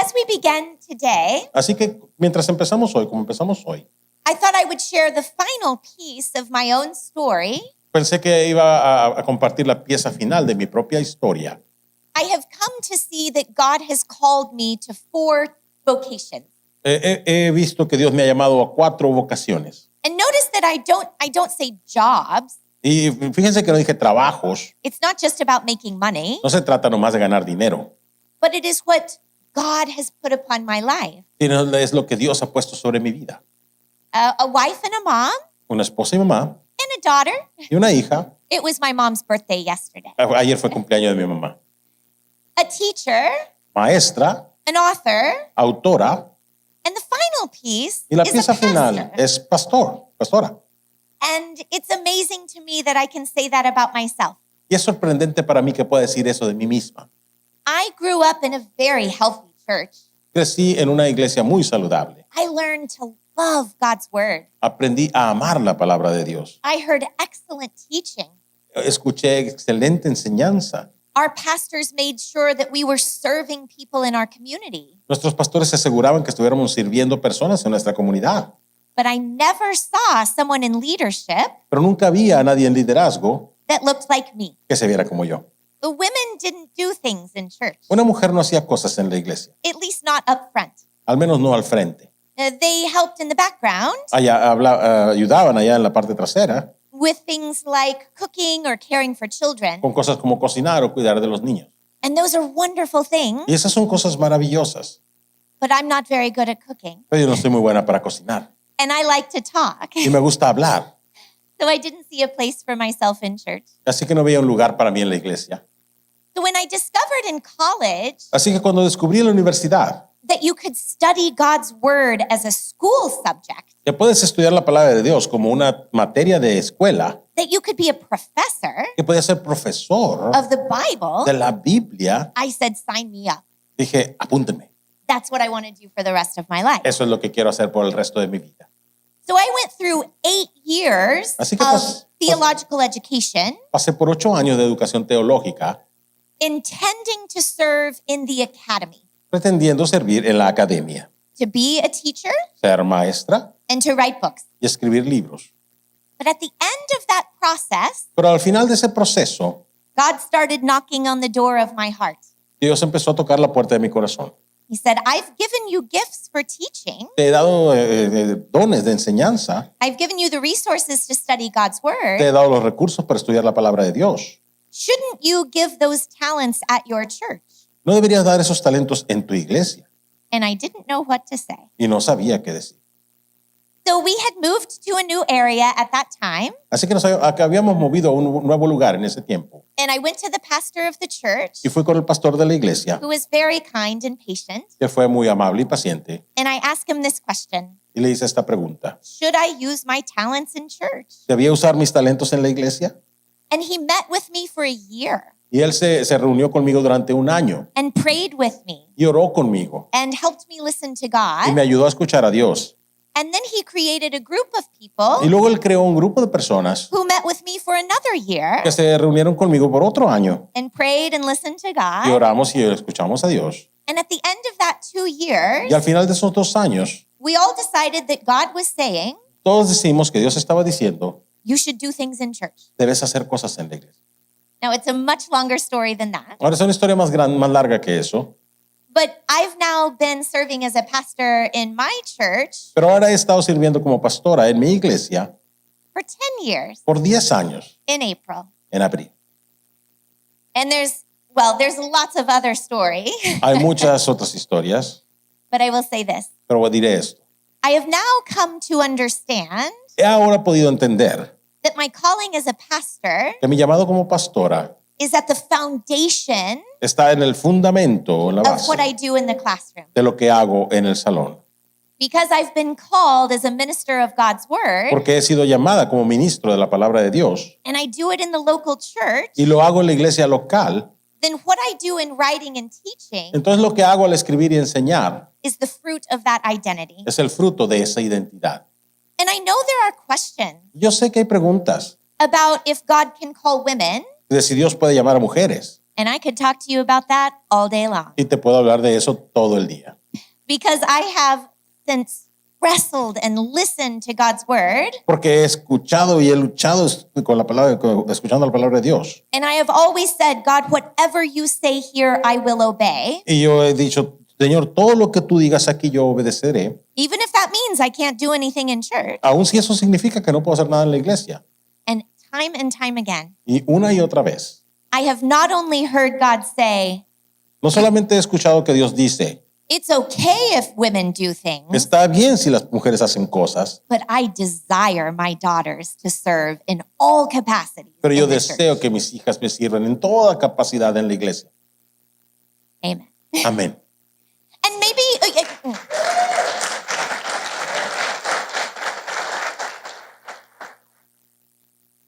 as we begin today, Así que mientras empezamos hoy, como empezamos hoy, I thought I would share the final piece of my own story. pensé que iba a compartir la pieza final de mi propia historia. I have come to see that God has called me to 4 vocations. He visto que Dios me ha llamado a 4 vocaciones. And notice that I don't say jobs. Y fíjense que no dije trabajos. It's not just about making money, No se trata nomás de ganar dinero, but it is what God has put upon my life. sino es lo que Dios ha puesto sobre mi vida. A wife and a mom Una esposa y mamá and a daughter. y una hija. It was my mom's birthday yesterday. Ayer fue cumpleaños de mi mamá. A teacher, Maestra, an author, autora, and the final piece y la is pieza a pastor. final es pastora. And it's amazing to me that I can say that about myself. Y es sorprendente para mí que pueda decir eso de mí misma. I grew up in a very healthy church. Crecí en una iglesia muy saludable. I learned to love God's word. Aprendí a amar la palabra de Dios. I heard excellent teaching. Escuché excelente enseñanza. Our pastors made sure that we were serving people in our community. Nuestros pastores se aseguraban que estuviéramos sirviendo personas en nuestra comunidad. But I never saw someone in leadership Pero nunca había a nadie en liderazgo that looked like me. que se viera como yo. The women didn't do things in church, Una mujer no hacía cosas en la iglesia, at least not up front. al menos no al frente. They helped in the background Ayudaban allá en la parte trasera with things like cooking or caring for children. con cosas como cocinar o cuidar de los niños. And those are wonderful things, Y esas son cosas maravillosas. but I'm not very good at cooking. Pero yo no soy muy buena para cocinar. And I like to talk. Y me gusta hablar. So I didn't see a place for myself in church. Así que no veía un lugar para mí en la iglesia. So when I discovered in college Así que cuando descubrí en la universidad that you could study God's word as a school subject, que puedes estudiar la palabra de Dios como una materia de escuela, that you could be a professor que podías ser profesor of the Bible, de la Biblia, I said, sign me up. dije, apúntenme. That's what I want to do for the rest of my life. Eso es lo que quiero hacer por el resto de mi vida. So I went through 8 years Así que of theological education, Pasé por 8 años de educación teológica intending to serve in the academy, pretendiendo servir en la academia, to be a teacher ser maestra and to write books. y escribir libros. But at the end of that process, Pero al final de ese proceso, God started knocking on the door of my heart. Dios empezó a tocar la puerta de mi corazón. He said, I've given you gifts for teaching. Te he dado dones de enseñanza, I've given you the resources to study God's te word. he dado los recursos para estudiar la palabra de Dios. Shouldn't you give those talents at your church? ¿No deberías dar esos talentos en tu iglesia? And I didn't know what to say. Y no sabía qué decir. So we had moved to a new area at that time. Así que habíamos movido a un nuevo lugar en ese tiempo. And I went to the pastor of the church, Y fui con el pastor de la iglesia, who was very kind and patient. que fue muy amable y paciente, And I asked him this question: y le hice esta pregunta. should I use my talents in church? ¿Debía usar mis talentos en la iglesia? And he met with me for a year Y él se reunió conmigo durante un año and prayed with me y oró conmigo and helped me listen to y God. me ayudó a escuchar a Dios. And then he created a group of Y people luego él creó un grupo de personas who met with me for another year que se reunieron conmigo por otro año and prayed and listened to y God. oramos y escuchamos a Dios. And at the end of that 2 years, Y al final de esos 2 años, we all decided that God was saying, todos decimos que Dios estaba diciendo, you should do things in church. debes hacer cosas en la iglesia. Now, it's a much longer story than that. Ahora es una historia más larga que eso, But I've now been serving as a pastor in my church pero ahora he estado sirviendo como pastora en mi iglesia for 10 years por 10 años in April. en abril. And there's lots of other story, Hay muchas otras historias, but I will say this. pero diré esto. I have now come to understand He ahora podido entender that my calling as a pastor que mi llamado como pastora is at the foundation está en el fundamento, en la of what I base do in the classroom. de lo que hago en el salón. Because I've been called as a minister of God's word, Porque he sido llamada como ministro de la palabra de Dios and I do it in the local church, y lo hago en la iglesia local, then what I do in writing and teaching entonces lo que hago al escribir y enseñar is the fruit of that identity. es el fruto de esa identidad. And I know there are questions Yo sé que hay preguntas about if God can call women de si Dios puede llamar a mujeres And I could talk to you about that all day long Y te puedo hablar de eso todo el día. because I have since wrestled and listened to God's word, Porque he escuchado y he luchado con la palabra, escuchando la palabra de Dios. and I have always said, God, whatever you say here, I will obey, Y yo he dicho, Señor, todo lo que tú digas aquí yo obedeceré, even if that means I can't do anything in church. aun si eso significa que no puedo hacer nada en la iglesia. And time again, Y una y otra vez. I have not only heard God say, No solamente he escuchado que Dios dice, it's okay if women do things, está bien si las mujeres hacen cosas, but I desire my daughters to serve in all capacities. pero yo in the church. deseo que mis hijas me sirvan en toda capacidad en la iglesia. Amen. Amén. And maybe,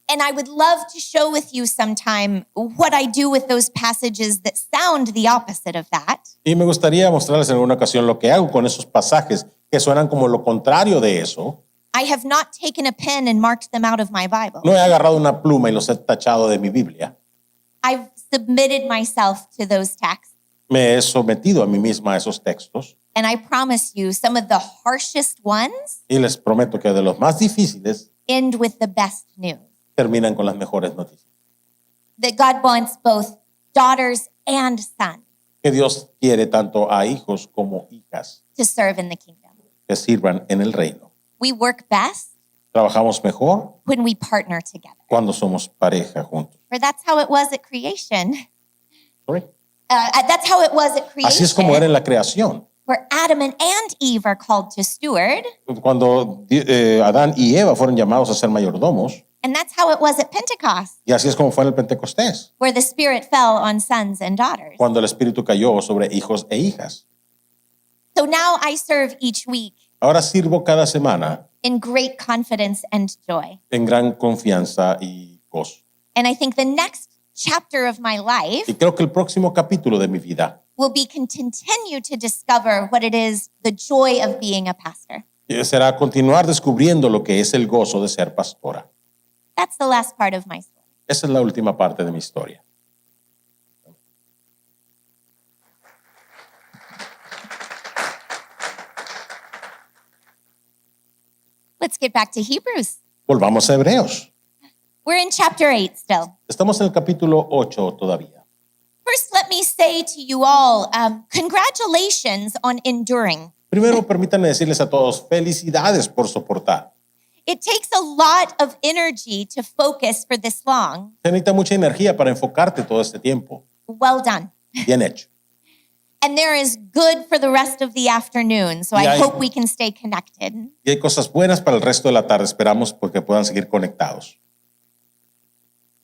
and I would love to show with you sometime what I do with those passages that sound the opposite of that. Y me gustaría mostrarles en alguna ocasión lo que hago con esos pasajes que suenan como lo contrario de eso. I have not taken a pen and marked them out of my Bible. No he agarrado una pluma y los he tachado de mi Biblia. I've submitted myself to those texts. Me he sometido a mí misma a esos textos And I promise you, some of the harshest ones y les prometo que de los más difíciles end with the best news. terminan con las mejores noticias. That God wants both daughters and sons Que Dios quiere tanto a hijos como hijas to serve in the kingdom. que sirvan en el reino. We work best Trabajamos mejor when we partner together. cuando somos pareja juntos. For that's how it was at creation. Sorry. That's how it was at creation. Así es como era en la creación. Where Adam and Eve are called to steward. Cuando Adán y Eva fueron llamados a ser mayordomos, And that's how it was at Pentecost, y así es como fue en el Pentecostés, where the Spirit fell on sons and daughters. cuando el Espíritu cayó sobre hijos e hijas. So now I serve each week Ahora sirvo cada semana in great confidence and joy. en gran confianza y gozo. And I think the next chapter of my life Y creo que el próximo capítulo de mi vida will be to continue to discover what it is, the joy of being a pastor. será continuar descubriendo lo que es el gozo de ser pastora. That's the last part of my story. Esa es la última parte de mi historia. Let's get back to Hebrews. Volvamos a Hebreos. We're in chapter 8 still. Estamos en el capítulo 8 todavía. First, let me say to you all, congratulations on enduring. Primero, permítanme decirles a todos, felicidades por soportar. It takes a lot of energy to focus for this long. Se necesita mucha energía para enfocarte todo este tiempo. Well done. Bien hecho. And there is good for the rest of the afternoon, so I Y hay- hope we can stay connected. Y hay cosas buenas para el resto de la tarde. Esperamos porque puedan seguir conectados.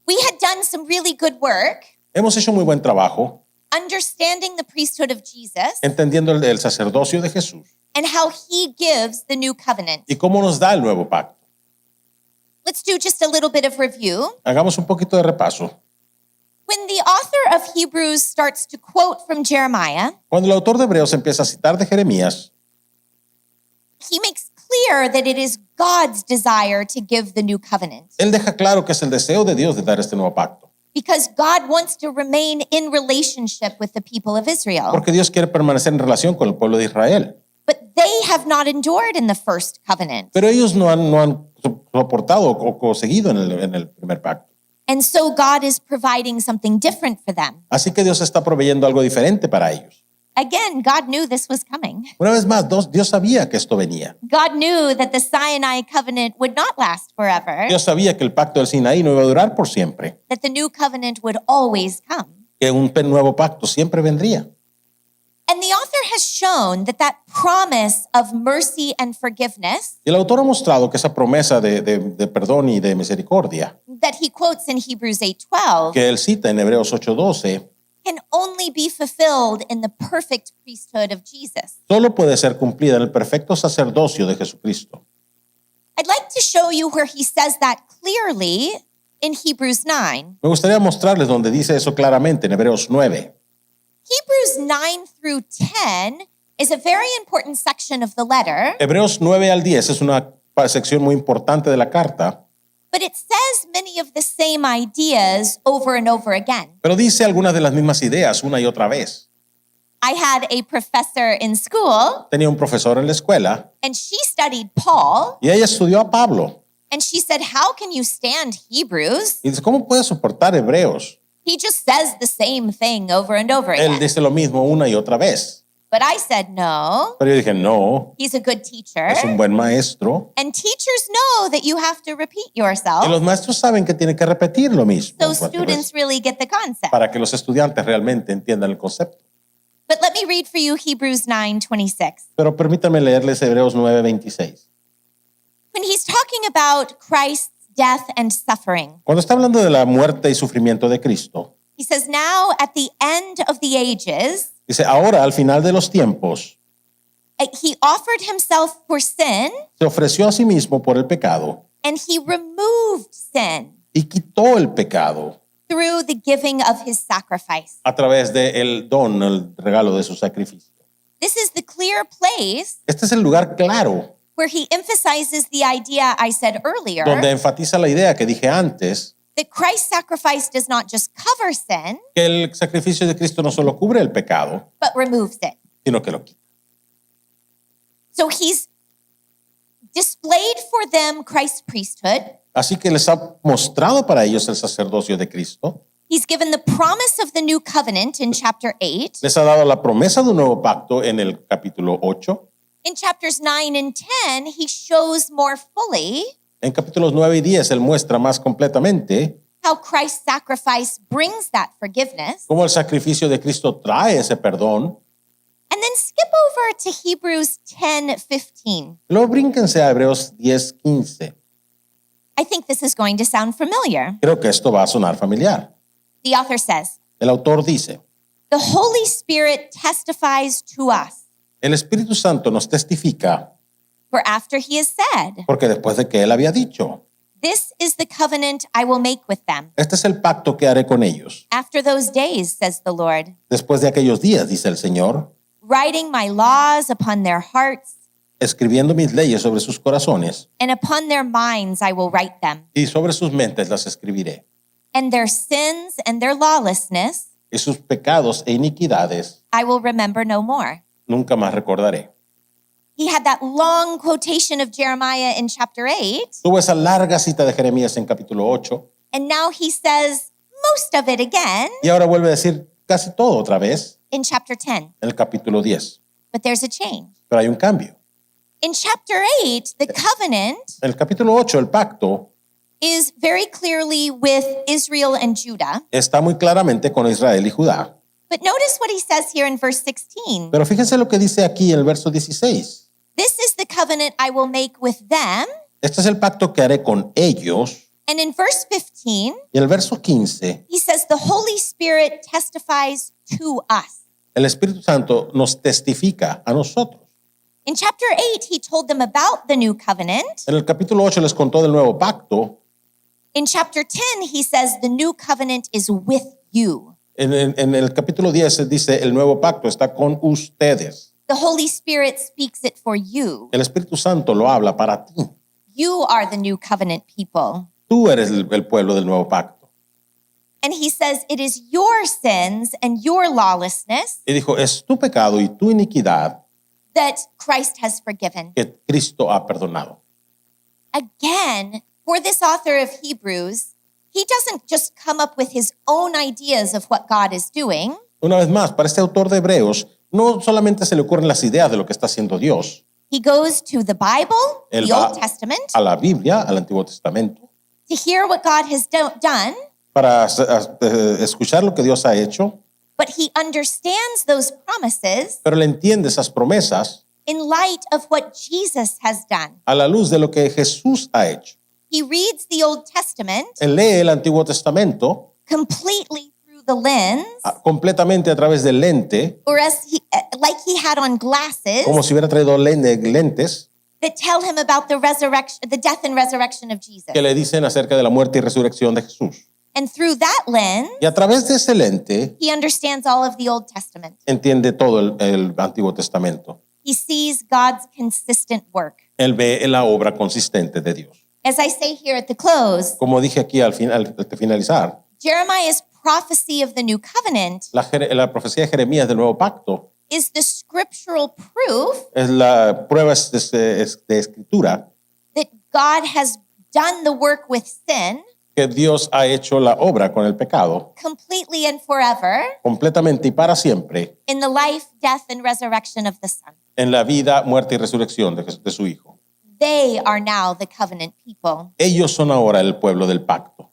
We had done some really good work Hemos hecho muy buen trabajo understanding the priesthood of Jesus entendiendo el sacerdocio de Jesús and how he gives the new covenant. y cómo nos da el nuevo pacto. Let's do just a little bit of review. Hagamos un poquito de repaso. When the author of Hebrews starts to quote from Jeremiah, Cuando el autor de Hebreos empieza a citar de Jeremías, he makes clear that it is God's desire to give the new covenant él deja claro que es el deseo de Dios de dar este nuevo pacto. because God wants to remain in relationship with the people of Israel. Porque Dios quiere permanecer en relación con el pueblo de Israel. But they have not endured in the first covenant. Pero ellos no han soportado o seguido en el primer pacto. And so God is providing something different for them. Así que Dios está proveyendo algo diferente para ellos. Again, God knew this was coming. Una vez más, Dios sabía que esto venía. God knew that the Sinai covenant would not last forever, Dios sabía que el pacto del Sinaí no iba a durar por siempre. that the new covenant would always come. Que un nuevo pacto siempre vendría. And the author has shown that that promise of mercy and forgiveness Y el autor ha mostrado que esa promesa de perdón y de misericordia that he quotes in Hebrews 8:12 que él cita en Hebreos 8:12 can only be fulfilled in the perfect priesthood of Jesus. solo puede ser cumplida en el perfecto sacerdocio de Jesucristo. I'd like to show you where he says that clearly in Hebrews 9. Me gustaría mostrarles donde dice eso claramente en Hebreos 9. Hebrews 9 through 10 is a very important section of the letter, Hebreos 9 al 10 es una sección muy importante de la carta, But it says many of the same ideas over and over again. Pero dice algunas de las mismas ideas una y otra vez. I had a professor in school, Tenía un profesor en la escuela and she studied Paul, y ella estudió a Pablo. and she said, "How can you stand Hebrews? Y dice, ¿cómo puede soportar Hebreos? He just says the same thing over and over Él again." dice lo mismo una y otra vez. But I said, "No, Pero yo dije, no, he's a good teacher." es un buen maestro. And teachers know that you have to repeat Y los yourself, maestros saben que tienen que repetir lo mismo so cuatro students veces really get the concept. para que los estudiantes realmente entiendan el concepto. But let me read for you Hebrews 9:26. Pero permítanme leerles Hebreos 9:26. When he's talking about Christ's death and suffering, Cuando está hablando de la muerte y sufrimiento de Cristo, he says, "Now at the end of the ages, dice, ahora al final de los tiempos, he offered himself for sin, se ofreció a sí mismo por el pecado and he removed sin y quitó el pecado through the giving of his sacrifice." a través del don, el regalo de su sacrificio. This is the clear place Este es el lugar claro where he emphasizes the idea I said earlier donde enfatiza la idea que dije antes, that Christ's sacrifice does not just cover sin, que el sacrificio de Cristo no solo cubre el pecado, but removes it. sino que lo quita. So he's displayed for them Christ's priesthood. Así que les ha mostrado para ellos el sacerdocio de Cristo. He's given the promise of the new covenant in chapter 8. Les ha dado la promesa de un nuevo pacto en el capítulo 8. In chapters 9 and 10, he shows more fully En capítulos 9 y 10 él muestra más completamente how Christ's sacrifice brings that forgiveness. cómo el sacrificio de Cristo trae ese perdón. And then skip over to Hebrews 10:15. Luego brínquense a Hebreos 10:15. I think this is going to sound familiar. Creo que esto va a sonar familiar. The author says, El autor dice, "The Holy Spirit testifies to us, el Espíritu Santo nos testifica for after he has said, porque después de que él había dicho, this is the covenant I will make with them. este es el pacto que haré con ellos. After those days, says the Lord, Después de aquellos días, dice el Señor, writing my laws upon their hearts, escribiendo mis leyes sobre sus corazones and upon their minds I will write them. y sobre sus mentes las escribiré. And their sins and their lawlessness Y sus pecados e iniquidades I will remember no more." nunca más recordaré. He had that long quotation of Jeremiah in chapter 8, Tuvo esa larga cita de Jeremías en capítulo 8 and now he says most of it again y ahora vuelve a decir casi todo otra vez in chapter 10. en el capítulo 10. But there's a change. Pero hay un cambio. In chapter 8, the covenant En el capítulo 8, el pacto is very clearly with Israel and Judah. está muy claramente con Israel y Judá. But notice what he says here in verse 16. Pero fíjense lo que dice aquí en el verso 16. This is the covenant I will make with them. Este es el pacto que haré con ellos. And in verse 15, Y el verso 15, he says the Holy Spirit testifies to us. el Espíritu Santo nos testifica a nosotros. In chapter 8, he told them about the new covenant. En el capítulo 8 les contó del nuevo pacto. In chapter 10, he says the new covenant is with you. En el capítulo 10 dice, el nuevo pacto está con ustedes. The Holy Spirit speaks it for you. El Espíritu Santo lo habla para ti. You are the new covenant people. Tú eres el pueblo del nuevo pacto. And he says it is your sins and your lawlessness Y dijo, es tu pecado y tu iniquidad that Christ has forgiven. que Cristo ha perdonado. Again, for this author of Hebrews, he doesn't just come up with his own ideas of what God is doing. Una vez más, para este autor de Hebreos, no solamente se le ocurren las ideas de lo que está haciendo Dios. He goes to the Bible, Él the va Old Testament, a la Biblia, al Antiguo Testamento, to hear what God has done, para escuchar lo que Dios ha hecho, but he understands those promises pero le entiende esas promesas in light of what Jesus has done. a la luz de lo que Jesús ha hecho. He reads the Old Testament Él lee el Antiguo Testamento completely through the lens, completamente a través del lente, or as like he had on glasses como si hubiera traído lentes that tell him about the resurrection, the death and resurrection of Jesus. que le dicen acerca de la muerte y resurrección de Jesús. And through that lens, Y a través de ese lente he understands all of the Old Testament. entiende todo el Antiguo Testamento. He sees God's consistent work. Él ve la obra consistente de Dios. As I say here at the close, Como dije aquí al finalizar, Jeremiah's prophecy of the new covenant la profecía de Jeremías del nuevo pacto is the scriptural proof es la prueba de escritura that God has done the work with sin que Dios ha hecho la obra con el pecado completely and forever completamente y para siempre in the life, death, and resurrection of the Son. en la vida, muerte y resurrección de su Hijo. They are now the covenant people. Ellos son ahora el pueblo del pacto.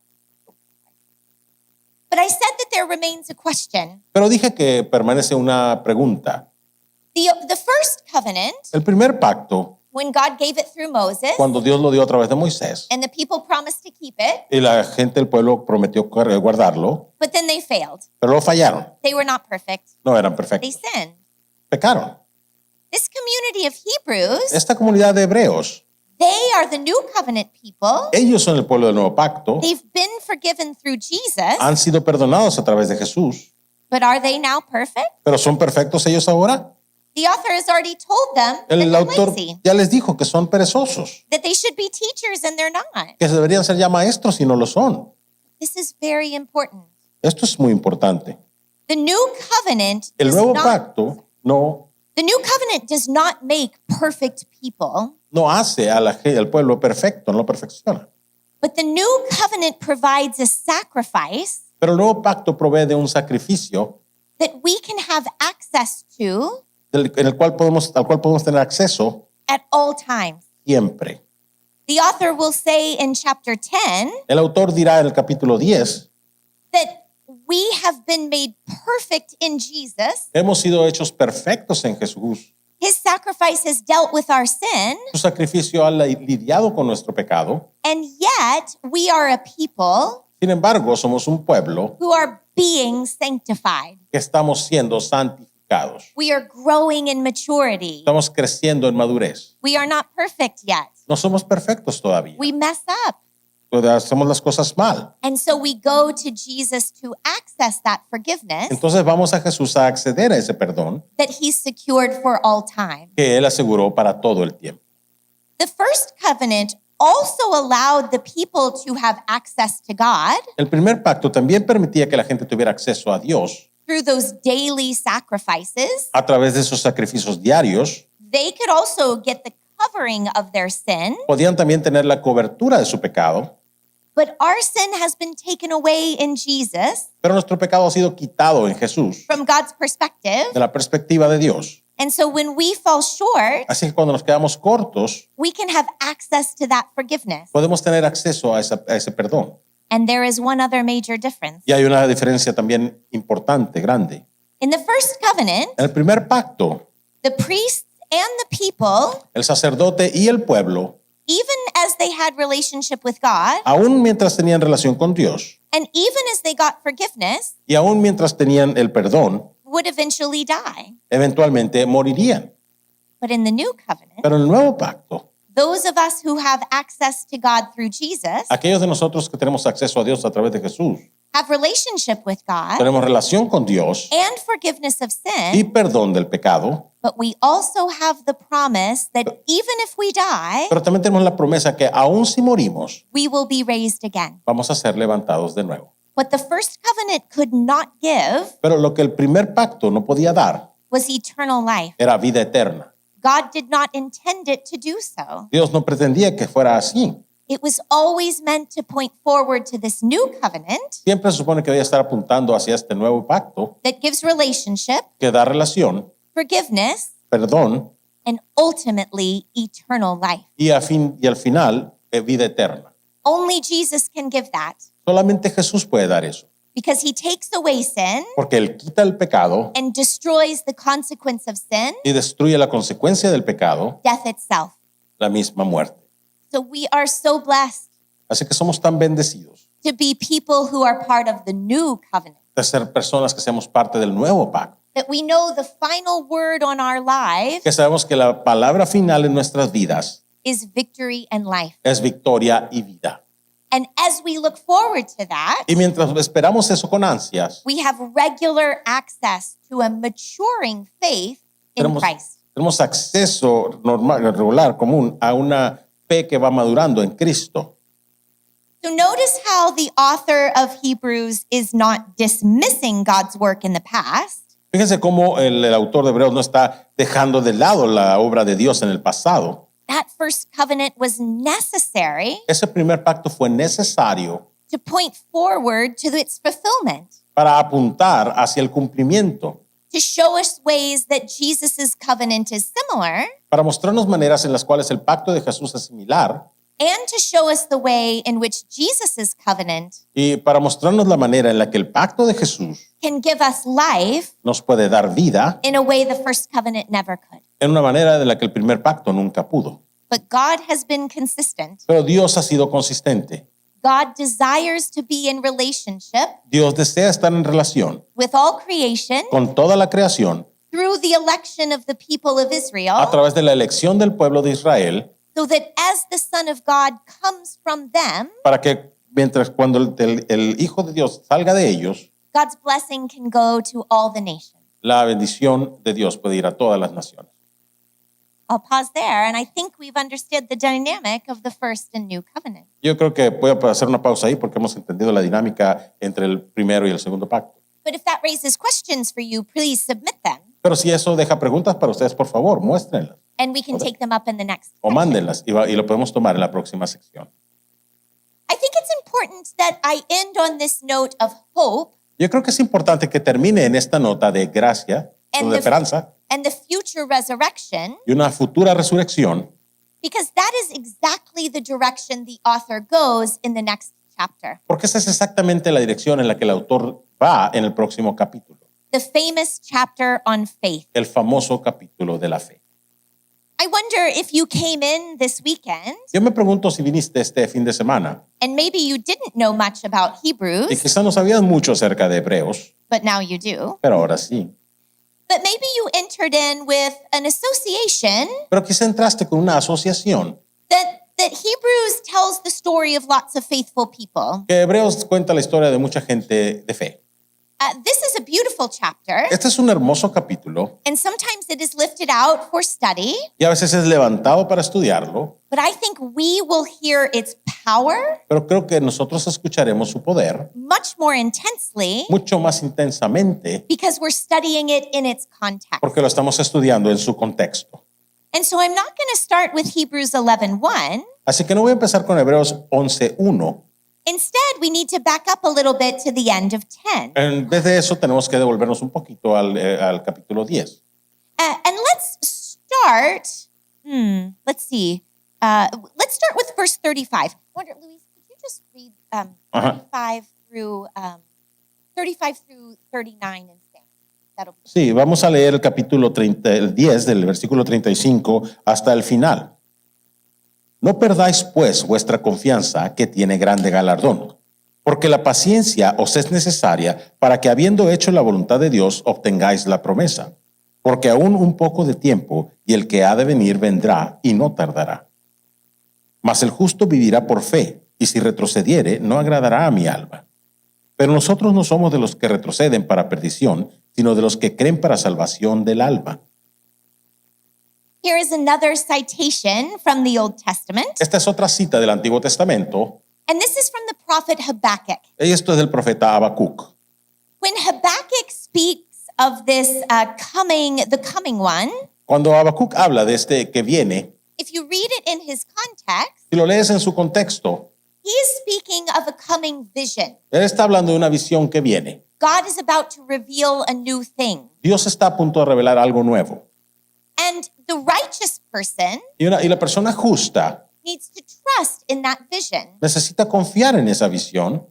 But I said that there remains a question. Pero dije que permanece una pregunta. The first covenant, El primer pacto, when God gave it through Moses, cuando Dios lo dio a través de Moisés, and the people promised to keep it, y la gente del pueblo prometió guardarlo, but then they failed. pero lo fallaron. They were not perfect. No eran They perfectos. sinned. Pecaron. This community of Hebrews, Esta comunidad de hebreos, they are the new covenant people. ellos son el pueblo del nuevo pacto, They've been forgiven through Jesus, han sido perdonados a través de Jesús, but are they now perfect? pero ¿son perfectos ellos ahora? The author has already told them that El they're autor lazy, ya les dijo que son perezosos, that they should be teachers and they're not. que deberían ser ya maestros y no lo son. This is very important. Esto es muy importante. The new covenant El does nuevo not, pacto the new covenant does not make perfect people, no hace al pueblo perfecto, no lo perfecciona. but the new covenant provides a sacrifice Pero el nuevo pacto provee de un sacrificio that we can have access to al cual podemos tener acceso at all times. siempre. The author will say in chapter 10 El autor dirá en el capítulo 10, that we have been made perfect in Jesus. hemos sido hechos perfectos en Jesús. His sacrifice has dealt with our sin, Su sacrificio ha lidiado con nuestro pecado. and yet we are a people Sin embargo, somos un pueblo who are being sanctified. que estamos siendo santificados. We are growing in maturity. Estamos creciendo en madurez. We are not perfect yet. No somos perfectos todavía. We mess up. Hacemos las cosas mal. And so we go to Jesus to access that forgiveness Entonces vamos a Jesús a acceder a ese perdón that He's secured for all time. que Él aseguró para todo el tiempo. The first covenant also allowed the people to have access to God El primer pacto también permitía que la gente tuviera acceso a Dios through those daily sacrifices. a través de esos sacrificios diarios. They could also get the covering of their sin, Podían también tener la cobertura de su pecado, but our sin has been taken away in Jesus pero nuestro pecado ha sido quitado en Jesús from God's perspective. de la perspectiva de Dios. And so when we fall short, Así que cuando nos quedamos cortos, we can have access to that forgiveness. podemos tener acceso a ese perdón. And there is one other major difference. Y hay una diferencia también importante, grande. In the first covenant, En el primer pacto, the priests and the people, el sacerdote y el pueblo, even as they had relationship with God, aún mientras tenían relación con Dios and even as they got forgiveness, y aún mientras tenían el perdón, would eventually die. eventualmente morirían. But in the new covenant, Pero en el nuevo pacto, those of us who have access to God through Jesus aquellos de nosotros que tenemos acceso a Dios a través de Jesús, have relationship with God tenemos relación con Dios and forgiveness of y sin, perdón del pecado, but we also have the promise that even if we die, pero también tenemos la promesa que aún si morimos, we will be raised again. vamos a ser levantados de nuevo. What the first covenant could not give Pero lo que el primer pacto no podía dar was eternal life. era vida eterna. God did not intend it to do so. Dios no pretendía que fuera así. It was always meant to point forward to this new covenant Siempre se supone que debía estar apuntando hacia este nuevo pacto that gives relationship, que da relación, forgiveness, perdón and ultimately eternal life. y al final vida eterna. Only Jesus can give that Solamente Jesús puede dar eso, because he takes away sin porque Él quita el pecado and destroys the consequence of sin, y destruye la consecuencia del pecado, death itself. la misma muerte. So we are so blessed Así que somos tan bendecidos to be people who are part of the new covenant, de ser personas que seamos parte del nuevo pacto, that we know the final word on our life que sabemos que la palabra final en nuestras vidas is victory and life. es victoria y vida. And as we look forward to that, Y mientras esperamos eso con ansias, we have regular access to a maturing faith in tenemos, Christ. tenemos acceso normal, regular, común a fe que va madurando en Cristo. So notice how the author of Hebrews is not dismissing God's work in the past. Fíjense cómo el autor de Hebreos no está dejando de lado la obra de Dios en el pasado. That first covenant was necessary Ese primer pacto fue necesario to point forward to its fulfillment, para apuntar hacia el cumplimiento, to show us ways that Jesus' covenant is similar, para mostrarnos maneras en las cuales el pacto de Jesús es similar and to show us the way in which Jesus' covenant y para mostrarnos la manera en la que el pacto de Jesús can give us life nos puede dar vida in a way the first covenant never could. en una manera de la que el primer pacto nunca pudo. But God has been consistent. Pero Dios ha sido consistente. God desires to be in relationship Dios desea estar en relación with all creation con toda la creación through the election of the people of a Israel, través de la elección del pueblo de Israel, so that as the Son of God comes from them, para que cuando el Hijo de Dios salga de ellos, God's blessing can go to all the nations. la bendición de Dios puede ir a todas las naciones. I'll pause there, and I think we've understood the dynamic of the first and new covenant. Yo creo que voy a hacer una pausa ahí porque hemos entendido la dinámica entre el primero y el segundo pacto. But if that raises questions for you, please submit them, Pero si eso deja preguntas para ustedes, por favor, muéstrenlas and we can take them up in the next o section. mándenlas y lo podemos tomar en la próxima sección. I think it's important that I end on this note of hope Yo creo que es importante que termine en esta nota de gracia, o and de esperanza and the future resurrection, y una futura resurrección, because that is exactly the direction the author goes in the next chapter. porque esa es exactamente la dirección en la que el autor va en el próximo capítulo, The famous chapter on faith. el famoso capítulo de la fe. I wonder if you came in this weekend Yo me pregunto si viniste este fin de semana and maybe you didn't know much about y Hebrews, quizá no sabías mucho acerca de Hebreos, but now you do. pero ahora sí. But maybe you entered in with an association Pero quizá entraste con una asociación that Hebrews tells the story of lots of faithful people. que Hebreos cuenta la historia de mucha gente de fe. This is a beautiful chapter, Este es un hermoso capítulo and sometimes it is lifted out for study, y a veces es levantado para estudiarlo, but I think we will hear its power pero creo que nosotros escucharemos su poder much more intensely mucho más intensamente because we're studying it in its context. porque lo estamos estudiando en su contexto. And so I'm not going to start with Hebrews 11:1. Así que no voy a empezar con Hebreos 11:1. Instead, we need to back up a little bit to the end of 10. En vez de eso, tenemos que devolvernos un poquito al capítulo 10. And let's start, let's see. Let's start with verse 35. I wonder, Luis, could you just read 35 through 39 instead? That'll be. Sí, vamos a leer el capítulo 10 del versículo 35 hasta el final. No perdáis, pues, vuestra confianza, que tiene grande galardón, porque la paciencia os es necesaria para que, habiendo hecho la voluntad de Dios, obtengáis la promesa. Porque aún un poco de tiempo, y el que ha de venir vendrá, y no tardará. Mas el justo vivirá por fe, y si retrocediere, no agradará a mi alma. Pero nosotros no somos de los que retroceden para perdición, sino de los que creen para salvación del alma. Here is another citation from the Old Testament. Esta es otra cita del Antiguo Testamento. And this is from the prophet Habakkuk. Y esto es del profeta Habacuc. When Habakkuk speaks of this the coming one, Cuando Habacuc habla de este que viene, if you read it in his context, si lo lees en su contexto, he is speaking of a coming vision. él está hablando de una visión que viene. God is about to reveal a new thing. Dios está a punto de revelar algo nuevo. And the righteous person Y la persona justa needs to trust in that vision. necesita confiar en esa visión.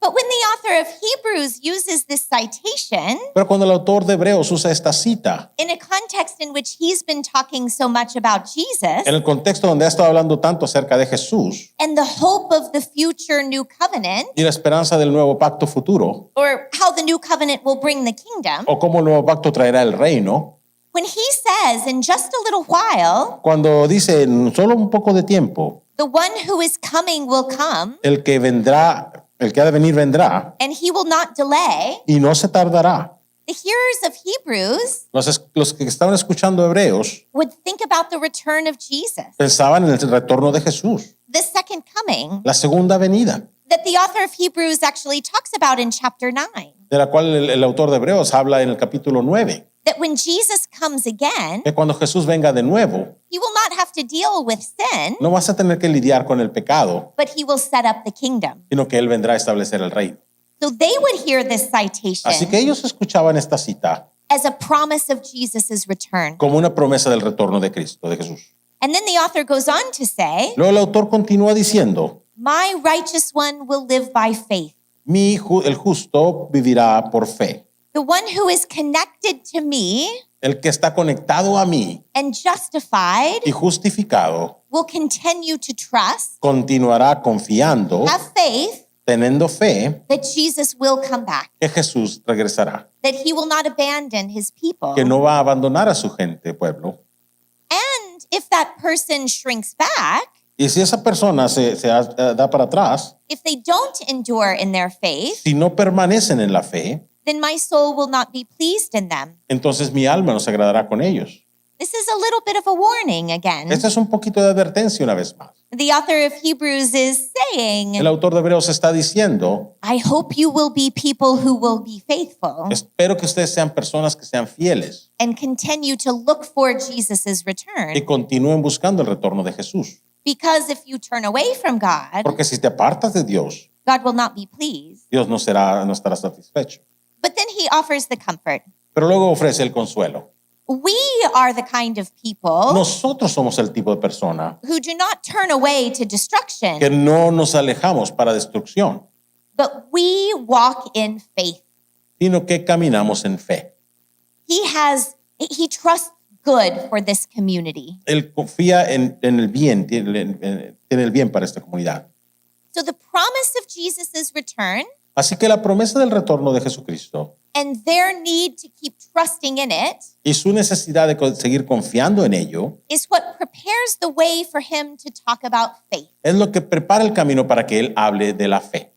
But when the author of Hebrews uses this citation Pero cuando el autor de Hebreos usa esta cita, in a context in which he's been talking so much about Jesus en el contexto donde ha estado hablando tanto acerca de Jesús and the hope of the future new covenant, y la esperanza del nuevo pacto futuro, or how the new covenant will bring the kingdom, o cómo el nuevo pacto traerá el reino, when he says, in just a little while, cuando dice en solo un poco de tiempo, the one who is coming will come, el que vendrá, el que ha de venir vendrá and he will not delay, y no se tardará. The hearers of Hebrews Los que estaban escuchando Hebreos would think about the return of Jesus, pensaban en el retorno de Jesús, the second coming la segunda venida, that the author of Hebrews actually talks about in chapter 9. de la cual el autor de Hebreos habla en el capítulo 9, That when Jesus comes again, que cuando Jesús venga de nuevo, he will not have to deal with sin, no vas a tener que lidiar con el pecado, but he will set up the kingdom. sino que Él vendrá a establecer el reino. So they would hear this Así citation que ellos escuchaban esta cita as a promise of Jesus' return. como una promesa del retorno de Cristo, de Jesús. And then the author goes on to say, Luego el autor continúa diciendo, my righteous one will live by faith. el justo vivirá por fe. The one who is connected to me El que está conectado a mí and justified y justificado will continue to trust, continuará confiando, have faith teniendo fe that Jesus will come back, que Jesús regresará, that he will not abandon his people. que no va a abandonar a su gente, pueblo. And if that person shrinks back, Y si esa persona se da para atrás, if they don't endure in their faith, si no permanecen en la fe, then my soul will not be pleased in them. entonces mi alma no se agradará con ellos. This is a little bit of a warning again. Este es un poquito de advertencia una vez más. The author of Hebrews is El saying, autor de Hebreos está diciendo, I hope you will be people who will be faithful espero que ustedes sean personas que sean fieles and continue to look for Jesus' y return. continúen buscando el retorno de Jesús. Because if you turn away from God, Porque si te apartas de Dios, God will not be pleased. Dios no estará satisfecho. But then he offers the comfort. Pero luego ofrece el consuelo. We are the kind of people Nosotros somos el tipo de persona who do not turn away to destruction, que no nos alejamos para destrucción, but we walk in faith. sino que caminamos en fe. He trusts good for this community. Él confía en el bien, tiene el bien para esta comunidad. So the promise of Jesus' return Así que la promesa del retorno de Jesucristo and their need to keep trusting in it y su necesidad de seguir confiando en ello is what prepares the way for him to talk about faith es lo que prepara el camino para que él hable de la fe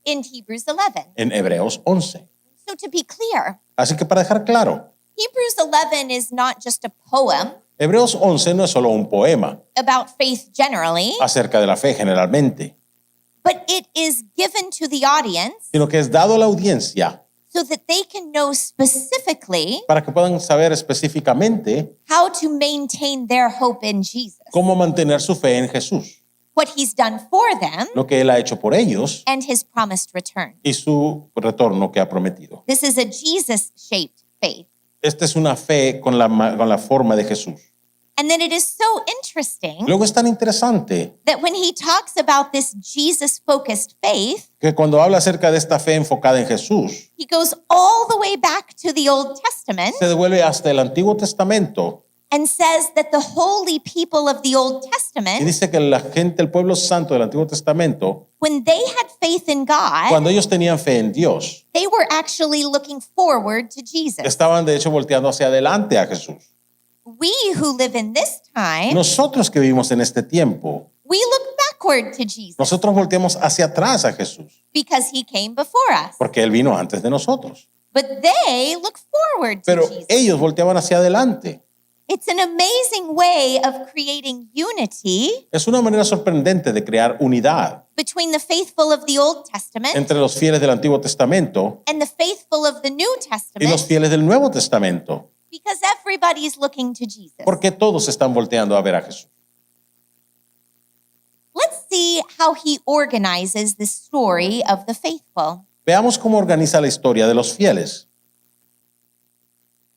in Hebrews 11. en Hebreos 11. So to be clear, Así que para dejar claro, Hebrews 11 is not just a poem Hebreos 11 no es solo un poema about faith generally, acerca de la fe generalmente, but it is given to the audience sino que es dado a la audiencia so that they can know specifically para que puedan saber específicamente how to maintain their hope in Jesus, cómo mantener su fe en Jesús, what he's done for them, lo que él ha hecho por ellos and his promised return. y su retorno que ha prometido. This is a Jesus-shaped faith. Esta es una fe con la forma de Jesús. And then it is so interesting Luego es tan interesante that when he talks about this Jesus-focused faith, que cuando habla acerca de esta fe enfocada en Jesús, he goes all the way back to the Old Testament se devuelve hasta el Antiguo Testamento and says that the holy people of the Old y Testament, dice que la gente, el pueblo santo del Antiguo Testamento, when they had faith in God, cuando ellos tenían fe en Dios, they were actually looking forward to Jesus. estaban de hecho volteando hacia adelante a Jesús. We who live in this time, Nosotros que vivimos en este tiempo, we look backward to Jesus nosotros volteamos hacia atrás a Jesús, because he came before us. porque Él vino antes de nosotros. But they look forward to Pero Jesus. ellos volteaban hacia adelante. It's an amazing way of creating unity Es una manera sorprendente de crear unidad between the faithful of the Old Testament entre los fieles del Antiguo Testamento and the faithful of the New y los Testament fieles del Nuevo Testamento, because everybody's looking to Jesus. porque todos están volteando a ver a Jesús. Let's see how he organizes the story of the faithful. Veamos cómo organiza la historia de los fieles.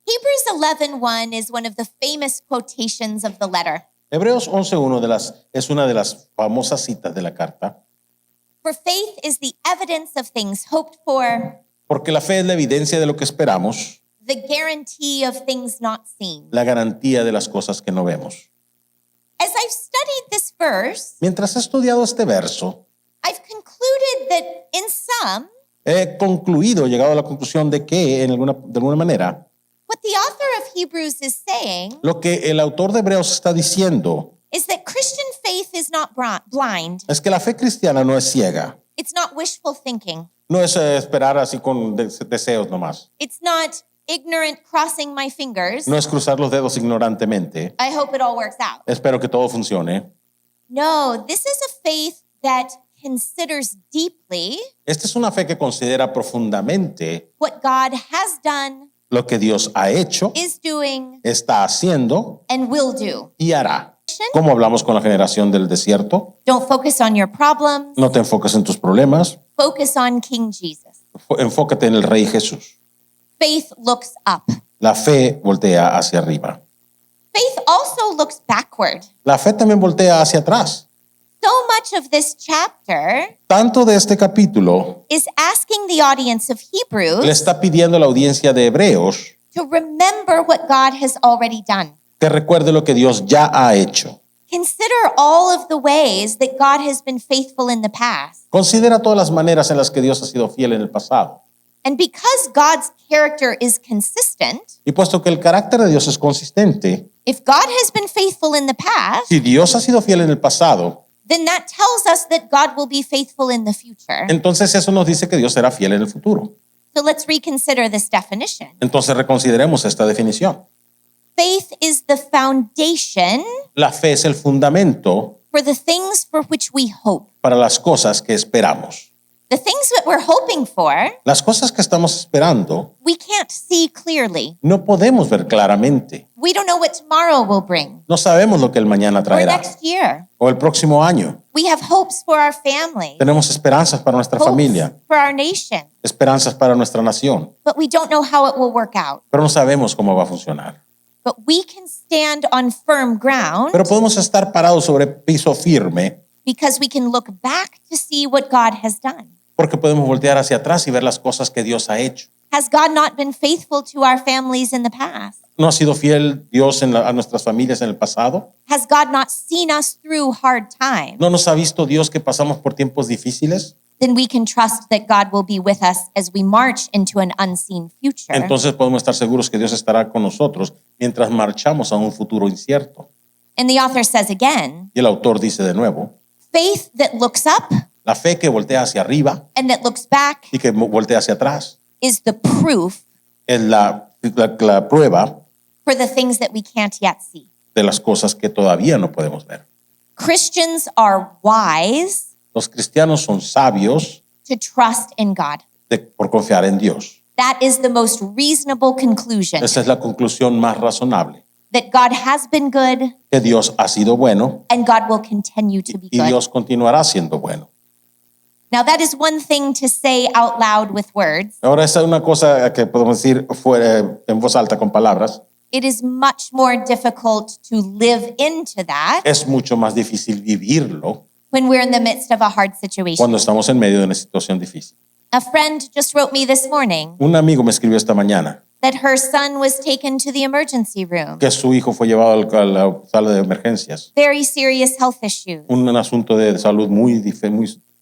Hebrews 11:1 is one of the famous quotations of the letter. Hebreos 11:1 es una de las famosas citas de la carta, For faith is the evidence of things hoped for, porque la fe es la evidencia de lo que esperamos, the guarantee of things not seen. la garantía de las cosas que no vemos. As I've studied this verse, Mientras he estudiado este verso, I've concluded that in some, he concluido, llegado a la conclusión de que, de alguna manera, what the author of Hebrews is saying lo que el autor de Hebreos está diciendo is that Christian faith is not blind. es que la fe cristiana no es ciega, It's not wishful thinking. no es esperar así con deseos nomás, It's not ignorant crossing my fingers. No es cruzar los dedos ignorantemente. I hope it all works out. Espero que todo funcione. No, this is a faith that considers deeply Esta es una fe que considera profundamente what God has done, lo que Dios ha hecho, is doing, está haciendo and will do. y hará. ¿Cómo hablamos con la generación del desierto? Don't focus on your problems. No te enfoques en tus problemas, Focus on King Jesus. enfócate en el Rey Jesús. Faith looks up. La fe voltea hacia arriba. Faith also looks backward. La fe también voltea hacia atrás. So much of this chapter Tanto de este capítulo is asking the audience of le Hebrews está pidiendo a la audiencia de Hebreos to remember what God has already done. que recuerde lo que Dios ya ha hecho. Consider all of the ways that God has been faithful in the past. Considera todas las maneras en las que Dios ha sido fiel en el pasado. And because God's character is consistent, Y puesto que el carácter de Dios es consistente, if God has been faithful in the past, si Dios ha sido fiel en el pasado, then that tells us that God will be faithful in the future. entonces eso nos dice que Dios será fiel en el futuro. So let's reconsider this definition. Entonces reconsideremos esta definición. Faith is the foundation La fe es el fundamento for the things for which we hope. para las cosas que esperamos. The things that we're hoping for, Las cosas que estamos esperando we can't see clearly. no podemos ver claramente. We don't know what tomorrow will bring No sabemos lo que el mañana or traerá next year. o el próximo año. We have hopes for our family, Tenemos esperanzas para nuestra hopes familia, for our nation, esperanzas para nuestra nación, but we don't know how it will work out. pero no sabemos cómo va a funcionar. But we can stand on firm ground Pero podemos estar parados sobre piso firme because we can look back to see what God has done. porque podemos voltear hacia atrás y ver las cosas que Dios ha hecho. Has God not been faithful to our families in the past? ¿No ha sido fiel Dios a nuestras familias en el pasado? Has God not seen us through hard times? ¿No nos ha visto Dios que pasamos por tiempos difíciles? Then we can trust that God will be with us as we march into an unseen future. Entonces podemos estar seguros que Dios estará con nosotros mientras marchamos a un futuro incierto. And the author says again, Y el autor dice de nuevo, faith that looks up la fe que voltea hacia arriba and that looks back y que voltea hacia atrás is the proof es la prueba for the things that we can't yet see. de las cosas que todavía no podemos ver. Christians are wise Los cristianos son sabios to trust in God. por confiar en Dios. That is the most reasonable conclusion, Esa es la conclusión más razonable. that God has been good Que Dios ha sido bueno and God will continue to be y good. Dios continuará siendo bueno. Now, that is one thing to say out loud with words. Ahora esa es una cosa que podemos decir fuera, en voz alta con palabras. It is much more difficult to live into that Es mucho más difícil vivirlo when we're in the midst of a hard situation. cuando estamos en medio de una situación difícil. A friend just wrote me this morning Un amigo me escribió esta mañana that her son was taken to the emergency room. que su hijo fue llevado a la sala de emergencias. Very serious health issues. Un asunto de salud muy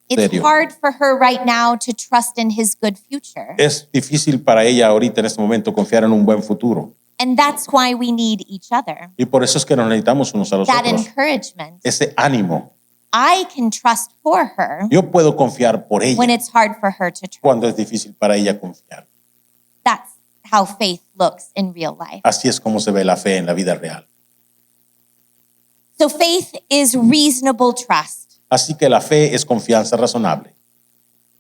It's serio. hard for her right now to trust in his good future. Es difícil para ella ahorita en este momento confiar en un buen futuro. And that's why we need each other. Y por eso es que nos necesitamos unos a los That otros. encouragement. Ese ánimo. I can trust for her Yo puedo confiar por when ella it's hard for her to trust. cuando es difícil para ella confiar. That's how faith looks in real life. Así es como se ve la fe en la vida real. So faith is reasonable trust. Así que la fe es confianza razonable.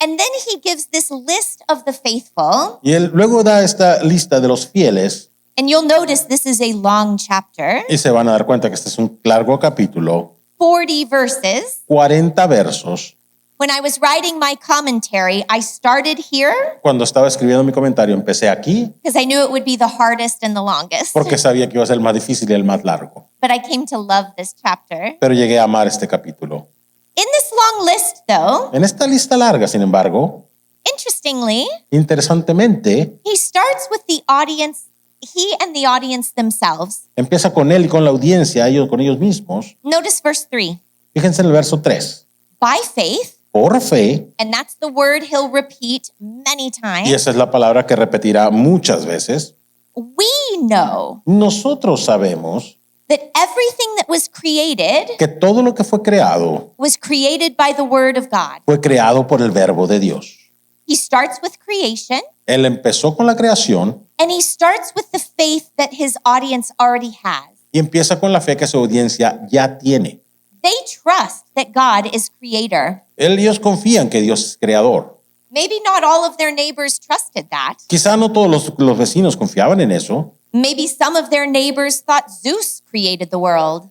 And then he gives this list of the faithful. Y él luego da esta lista de los fieles And you'll notice this is a long chapter, y se van a dar cuenta que este es un largo capítulo, 40 verses. 40 versos. When I was writing my commentary, I started here Cuando estaba escribiendo mi comentario empecé aquí because I knew it would be the hardest and the longest. porque sabía que iba a ser el más difícil y el más largo. But I came to love this chapter. Pero llegué a amar este capítulo. In this long list, though, En esta lista larga, sin embargo, interestingly, interesantemente, he starts with the audience, he and the audience themselves. empieza con él y con la audiencia, ellos con ellos mismos. Notice verse 3. Fíjense en el verso 3. By faith, Por fe, and that's the word he'll repeat many y times, esa es la palabra que repetirá muchas veces, we know nosotros sabemos that everything that was created que todo lo que fue creado was created by the word of God. fue creado por el verbo de Dios. He starts with creation, Él empezó con la creación And he starts with the faith that his audience already has. Y empieza con la fe que su audiencia ya tiene. They trust that God is creator. Ellos confían que Dios es creador. Maybe not all of their neighbors trusted that. Quizá no todos los vecinos confiaban en eso. Maybe some of their neighbors thought Zeus created the world,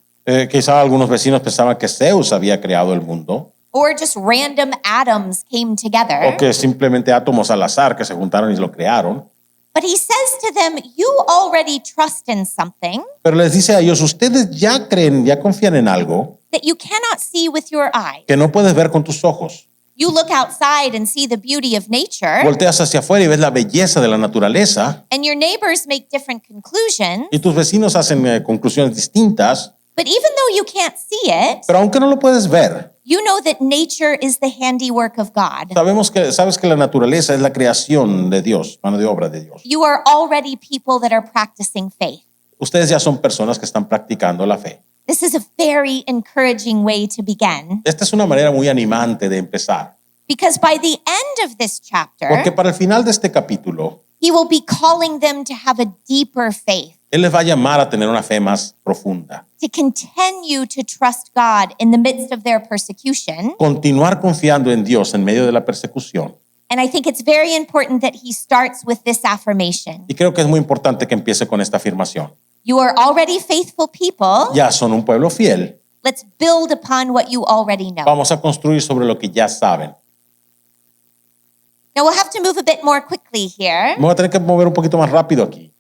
Quizá algunos vecinos pensaban que Zeus había creado el mundo. or just random atoms came together. O que simplemente átomos al azar que se juntaron y lo crearon. But he says to them, you already trust in something Pero les dice a ellos, ustedes ya creen, ya confían en algo that you cannot see with your eyes. que no puedes ver con tus ojos. You look outside and see the beauty of nature, Volteas hacia afuera y ves la belleza de la naturaleza and your neighbors make different conclusions. y tus vecinos hacen conclusiones distintas, But even though you can't see it, pero aunque no lo puedes ver, you know that nature is the handiwork of God. sabes que la naturaleza es la creación de Dios, mano de obra de Dios. You are already people that are practicing faith. Ustedes ya son personas que están practicando la fe. This is a very encouraging way to begin, Esta es una manera muy animante de empezar, because by the end of this chapter, porque para el final de este capítulo, he will be calling them to have a deeper faith, Él les va a llamar a tener una fe más profunda, to continue to trust God in the midst of their persecution. continuar confiando en Dios en medio de la persecución. And I think it's very important that he starts with this affirmation. Y creo que es muy importante que empiece con esta afirmación. You are already faithful people. Ya son un pueblo fiel. Let's build upon what you already know. Vamos a construir sobre lo que ya saben. Now we'll have to move a bit more quickly here. Me voy a tener que mover un poquito más rápido aquí.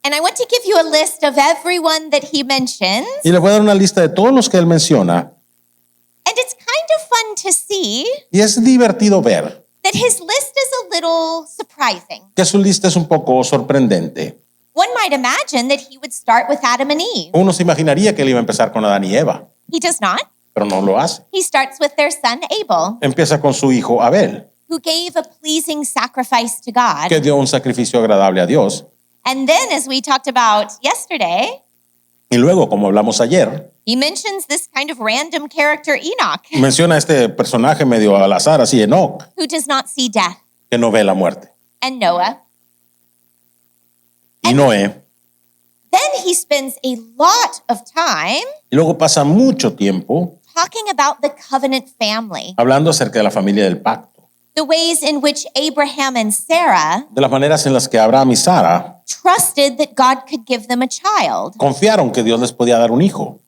And I want to give you a list of everyone that he mentions. Y les voy a dar una lista de todos los que él menciona. And it's kind of fun to see Y es divertido ver that his list is a little surprising. que su lista es un poco sorprendente. One might imagine that he would start with Adam and Eve. Uno se imaginaría que él iba a empezar con Adán y Eva, He does not. pero no lo hace. He starts with their son Abel, Empieza con su hijo Abel, who gave a pleasing sacrifice to God. que dio un sacrificio agradable a Dios. And then, as we talked about yesterday, Y luego, como hablamos ayer, he mentions this kind of random character, Enoch, menciona a este personaje medio al azar, así Enoch, who does not see death, que no ve la muerte. and Noah. Y Noé. Then he spends a lot of time Y luego pasa mucho tiempo talking about the covenant family, hablando acerca de la familia del pacto, the ways in which Abraham and Sarah de las maneras en las que Abraham y Sara trusted that God could give them a child, confiaron que Dios les podía dar un hijo,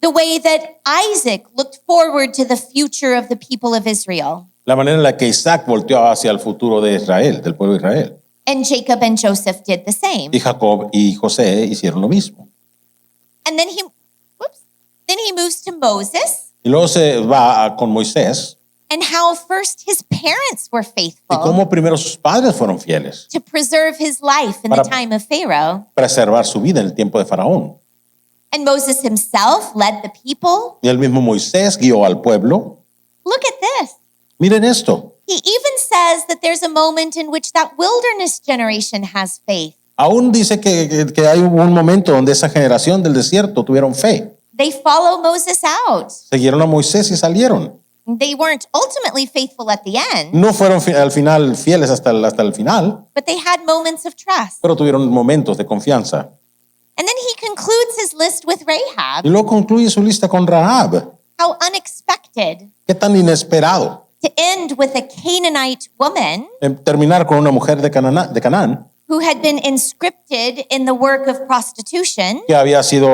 the way that Isaac looked forward to the future of the people of Israel, la manera en la que Isaac volteó hacia el futuro de Israel, del pueblo de Israel. and Jacob and Joseph did the same. Y Jacob y José hicieron lo mismo. And then he moves to Moses, Y luego se va con Moisés and how first his parents were y faithful cómo primero sus padres fueron fieles to preserve his life in the Para- time of Pharaoh. preservar su vida en el tiempo de Faraón. And Moses himself led the people. Y el mismo Moisés guió al pueblo. Look at this. Miren esto. He even says that there's a moment in which that wilderness generation has faith. Aún dice que hay un momento donde esa generación del desierto tuvieron fe. They follow Moses out. Seguyeron a Moisés y salieron. They weren't ultimately faithful at the end, No fueron al final fieles hasta el final, but they had moments of trust. pero tuvieron momentos de confianza. And then he concludes his list with Y Rahab. luego concluye su lista con Rahab. How unexpected Qué tan inesperado. to end with a Canaanite woman Terminar con una mujer de Canaán who had been inscripted in the work of prostitution. que había sido,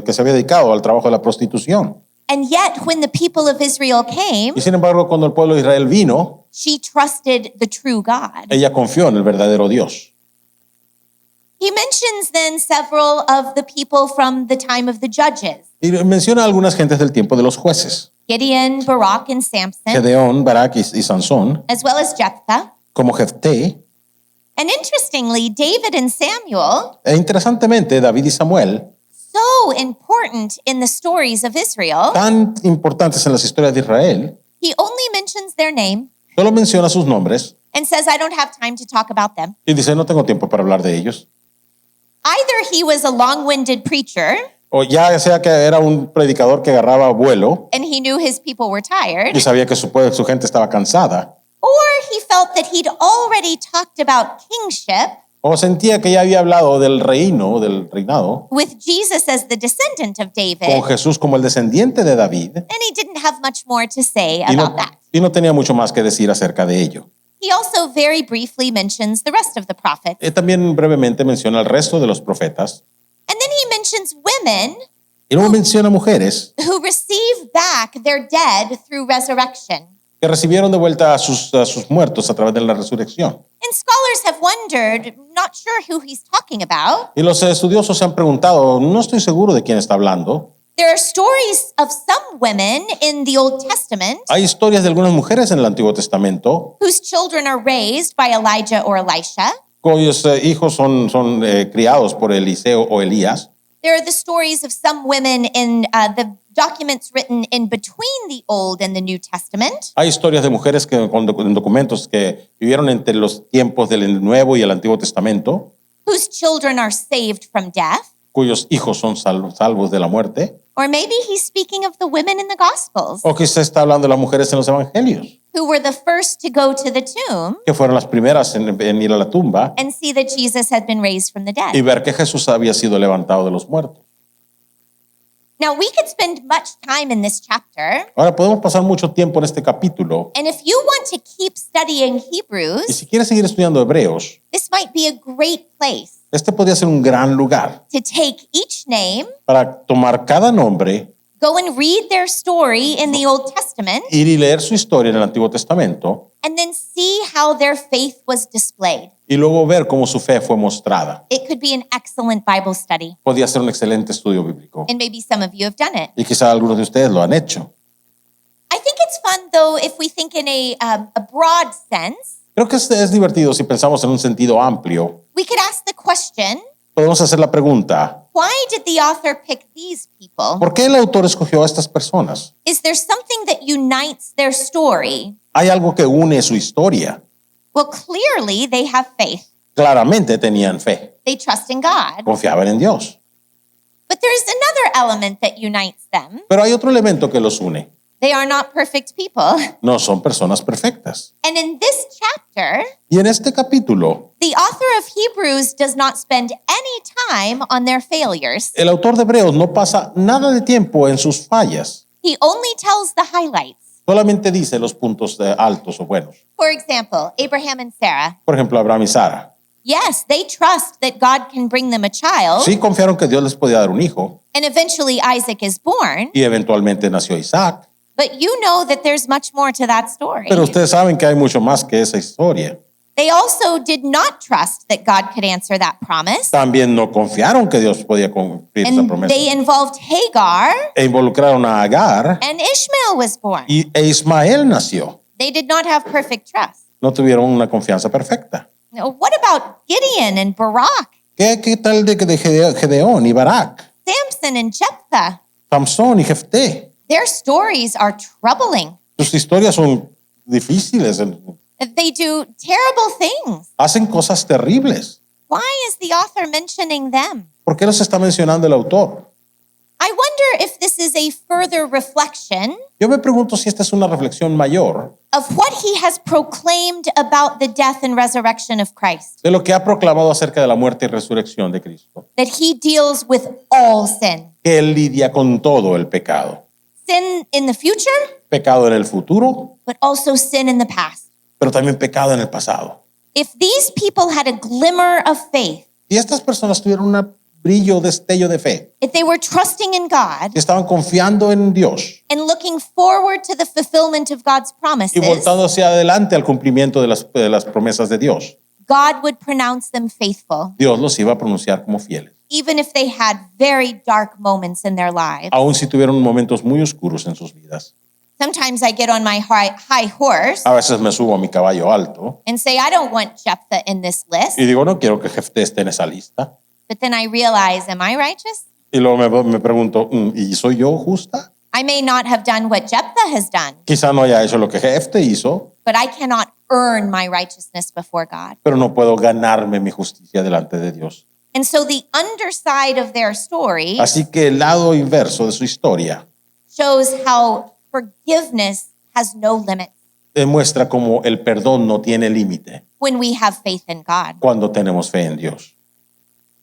que se había dedicado al trabajo de la prostitución. And yet, when the people of Israel came, Y sin embargo, cuando el pueblo de Israel vino, she trusted the true God. ella confió en el verdadero Dios. He mentions then several of the people from the time of the judges. Y menciona a algunas gentes del tiempo de los jueces. Gideon, Barak, and Samson, Gedeón, Barak y Sansón, as well as Jephthah. como Jefté. And interestingly, David and Samuel, E interesantemente, David y Samuel, so important in the stories of Israel, tan importantes en las historias de Israel, he only mentions their name solo menciona sus nombres and says, I don't have time to talk about them. y dice, no tengo tiempo para hablar de ellos. Either he was a long-winded preacher O ya sea que era un predicador que agarraba vuelo and he knew his people were tired, y sabía que su gente estaba cansada, or he felt that he'd already talked about kingship O sentía que ya había hablado del reinado, with Jesus as the descendant of David, con Jesús como el descendiente de David, and he didn't have much more to say y about no, that. y no tenía mucho más que decir acerca de ello. He also very briefly mentions the rest of the prophets. También brevemente menciona al resto de los profetas, And then he mentions women y luego menciona mujeres who receive back their dead through resurrection. que recibieron de vuelta a sus muertos a través de la resurrección. And scholars have wondered, not sure who he's talking about. Y los estudiosos se han preguntado, no estoy seguro de quién está hablando. There are stories of some women in the Old Testament Hay historias de algunas mujeres en el Antiguo Testamento whose children are raised by Elijah or Elisha. cuyos hijos son criados por Eliseo o Elías. There are the stories of some women in the documents written in between the Old and the New Testament Hay historias de mujeres en documentos que vivieron entre los tiempos del Nuevo y el Antiguo Testamento, whose children are saved from death. cuyos hijos son salvos de la muerte. Or maybe he's speaking of the women in the Gospels O quizá está hablando de las mujeres en los evangelios, who were the first to go to the tomb que fueron las primeras en ir a la tumba and see that Jesus had been raised from the y dead. ver que Jesús había sido levantado de los muertos. Now, we could spend much time in this chapter, Ahora podemos pasar mucho tiempo en este capítulo, and if you want to keep studying y Hebrews, si quieres seguir estudiando Hebreos, this might be a great place este podría ser un gran lugar to take each name, para tomar cada nombre, go and read their story in the Old Testament, ir y leer su historia en el Antiguo Testamento and then see how their faith was displayed. y luego ver cómo su fe fue mostrada. It could be an excellent Bible study, Podría ser un excelente estudio bíblico. and maybe some of you have done it. Y quizá algunos de ustedes lo han hecho. I think it's fun, though, if we think in a broad sense. Creo que es divertido si pensamos en un sentido amplio. We could ask the question, Podemos hacer la pregunta, why did the author pick these people? ¿por qué el autor escogió a estas personas? Is there something that unites their story? Hay algo que une su historia. Well, clearly they have faith. Claramente tenían fe, They trust in God. confiaban en Dios. But there's another element that unites them. Pero hay otro elemento que los une. They are not perfect people. No son personas perfectas. And in this chapter, Y en este capítulo, the author of Hebrews does not spend any time on their failures. el autor de Hebreos no pasa nada de tiempo en sus fallas. He only tells the highlights. Solamente dice los puntos altos o buenos. For example, Abraham and Sarah. Por ejemplo, Abraham y Sara. Yes, they trust that God can bring them a child, Sí confiaron que Dios les podía dar un hijo and eventually Isaac is born. y eventualmente nació Isaac. But you know that there's much more to that story. Pero ustedes saben que hay mucho más que esa historia. They also did not trust that God could answer that promise. También no confiaron que Dios podía cumplir esa And promesa. they involved Hagar, E involucraron a Agar and Ishmael was born. e Ismael nació. They did not have perfect trust. No tuvieron una confianza perfecta. Now, what about Gideon and Barak, ¿Qué tal de Gedeón y Barak, Samson and Jephthah? Samson y Jefté? Their stories are troubling. Sus historias son difíciles. They do terrible things. Hacen cosas terribles. Why is the author mentioning them? ¿Por qué los está mencionando el autor? I wonder if this is a further reflection Yo me pregunto si esta es una reflexión mayor of what he has proclaimed about the death and resurrection of Christ, de lo que ha proclamado acerca de la muerte y resurrección de Cristo. that he deals with all sin. Que Él lidia con todo el pecado. Sin in the future, Pecado en el futuro, but also sin in the past. pero también pecado en el pasado. If these people had a glimmer of faith, Y estas personas tuvieron un brillo, destello de fe. if they were trusting in God Que estaban confiando en Dios and looking forward to the fulfillment of God's y promises, voltando hacia adelante al cumplimiento de las promesas de Dios. God would pronounce them faithful, Dios los iba a pronunciar como fieles. even if they had very dark moments in their lives. Aun si tuvieron momentos muy oscuros en sus vidas. Sometimes I get on my high horse A veces me subo a mi caballo alto and say, I don't want Jephthah in this list. y digo, no quiero que Jefté esté en esa lista. But then I realize, am I righteous? Y luego me pregunto, ¿y soy yo justa? I may not have done what Jephthah has done, Quizá no haya hecho lo que Jefté hizo, but I cannot earn my righteousness before God. pero no puedo ganarme mi justicia delante de Dios. And so the underside of their story Así que el lado inverso de su historia shows how forgiveness has no limit. demuestra cómo el perdón no tiene límite. when we have faith in God. cuando tenemos fe en Dios.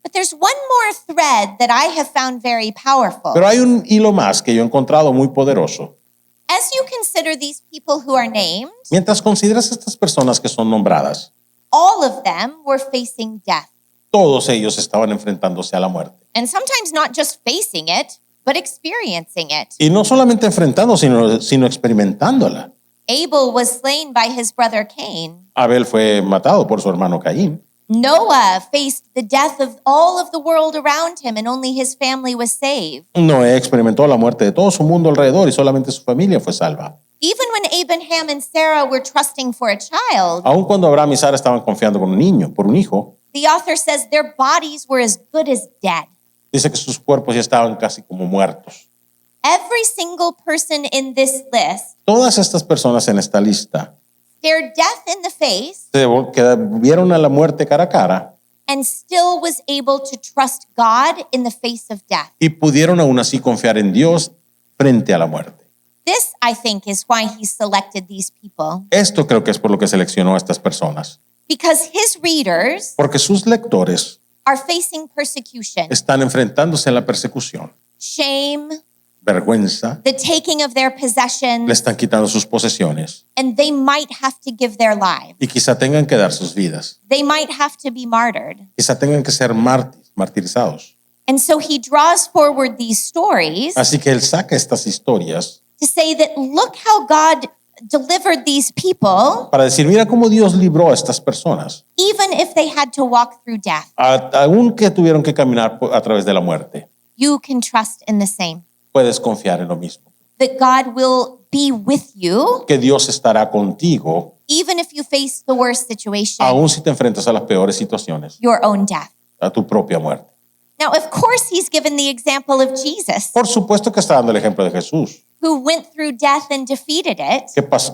But there's one more thread that I have found very powerful. Pero hay un hilo más que yo he encontrado muy poderoso. As you consider these people who are named, Mientras consideras estas personas que son nombradas, all of them were facing death. todos ellos estaban enfrentándose a la muerte. And sometimes not just facing it, but experiencing it. Y no solamente enfrentando, sino experimentándola. Abel was slain by his brother Cain. Abel fue matado por su hermano Caín. Noah faced the death of all of the world around him, and only his family was saved. Noé experimentó la muerte de todo su mundo alrededor y solamente su familia fue salva. Even when Abraham and Sarah were trusting for a child, Aun cuando Abraham y Sara estaban confiando por un niño, por un hijo, the author says their bodies were as good as dead. dice que sus cuerpos ya estaban casi como muertos. Every single person in this list Todas estas personas en esta lista stared death in the face que vieron a la muerte cara a cara and still was able to trust God in the face of death. y pudieron aún así confiar en Dios frente a la muerte. This, I think, is why he selected these people. Esto creo que es por lo que seleccionó a estas personas, Because his readers porque sus lectores are facing persecution, están enfrentándose a la persecución, shame, vergüenza, the taking of their le possessions, están quitando sus posesiones and they might have to give their lives. y quizá tengan que dar sus vidas, They might have to be martyred. quizá tengan que ser martirizados. And so he draws forward these stories Así que él saca estas historias to say that look how God delivered these people, para decir, mira cómo Dios libró a estas personas, even if they had to walk through death. aunque tuvieron que caminar a través de la muerte. You can trust in the same. Puedes confiar en lo mismo, That God will be with you, que Dios estará contigo, even if you face the worst situation, aun si te enfrentas a las peores situaciones, your own death. a tu propia muerte. Now, of course, he's given the example of Jesus, Por supuesto que está dando el ejemplo de Jesús, who went through death and defeated it.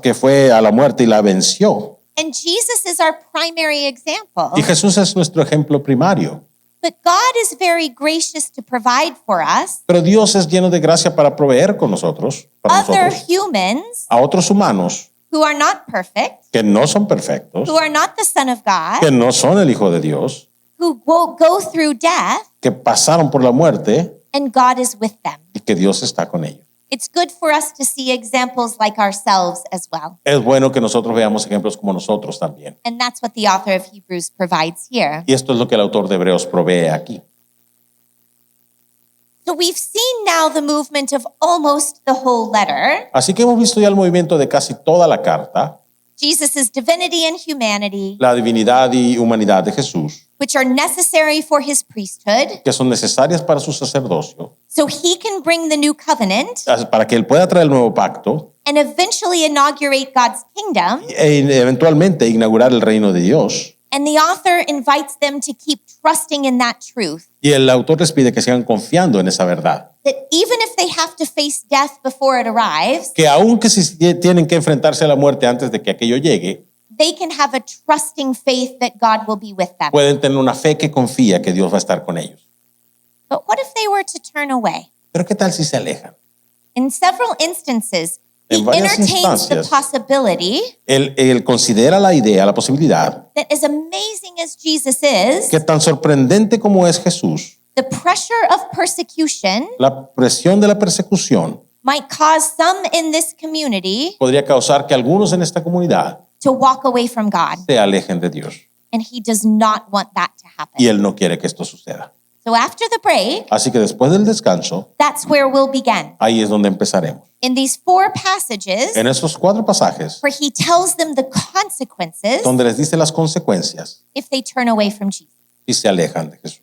que fue a la muerte y la venció. And Jesus is our primary example. Y Jesús es nuestro ejemplo primario. But God is very gracious to provide for us Pero Dios es lleno de gracia para proveer con nosotros, para other nosotros, humans a otros humanos who are not perfect, que no son perfectos, who are not the Son of God, que no son el Hijo de Dios, who will go through death, que pasaron por la muerte and God is with them. y que Dios está con ellos. It's good for us to see examples like ourselves as well. Es bueno que nosotros veamos ejemplos como nosotros también. And that's what the author of Hebrews provides here. Y esto es lo que el autor de Hebreos provee aquí. So we've seen now the movement of almost the whole letter. Así que hemos visto ya el movimiento de casi toda la carta, Jesus' divinity and humanity, la divinidad y humanidad de Jesús, which are necessary for his priesthood, que son necesarias para su sacerdocio, so he can bring the new covenant para que él pueda traer el nuevo pacto and eventually inaugurate God's kingdom. e eventualmente inaugurar el reino de Dios. And the author invites them to keep trusting in that truth, Y el autor les pide que sigan confiando en esa verdad. that even if they have to face death before it arrives, Que aunque si tienen que enfrentarse a la muerte antes de que aquello llegue, they can have a trusting faith that God will be with them. pueden tener una fe que confía que Dios va a estar con ellos. But what if they were to turn away? Pero ¿qué tal si se alejan? In several instances, he En varias entertains the instancias. possibility Él considera la idea, la posibilidad, that as amazing as Jesus is, que tan sorprendente como es Jesús, the pressure of persecution la presión de la persecución might cause some in this community podría causar que algunos en esta comunidad to walk away from God. se alejen de Dios. And he does not want that to Y happen. Él no quiere que esto suceda. So after the break, Así que después del descanso, that's where we'll begin. ahí es donde empezaremos. In these 4 passages, En esos 4 pasajes, where he tells them the consequences donde les dice las consecuencias if they turn away from Jesus. y se alejan de Jesús.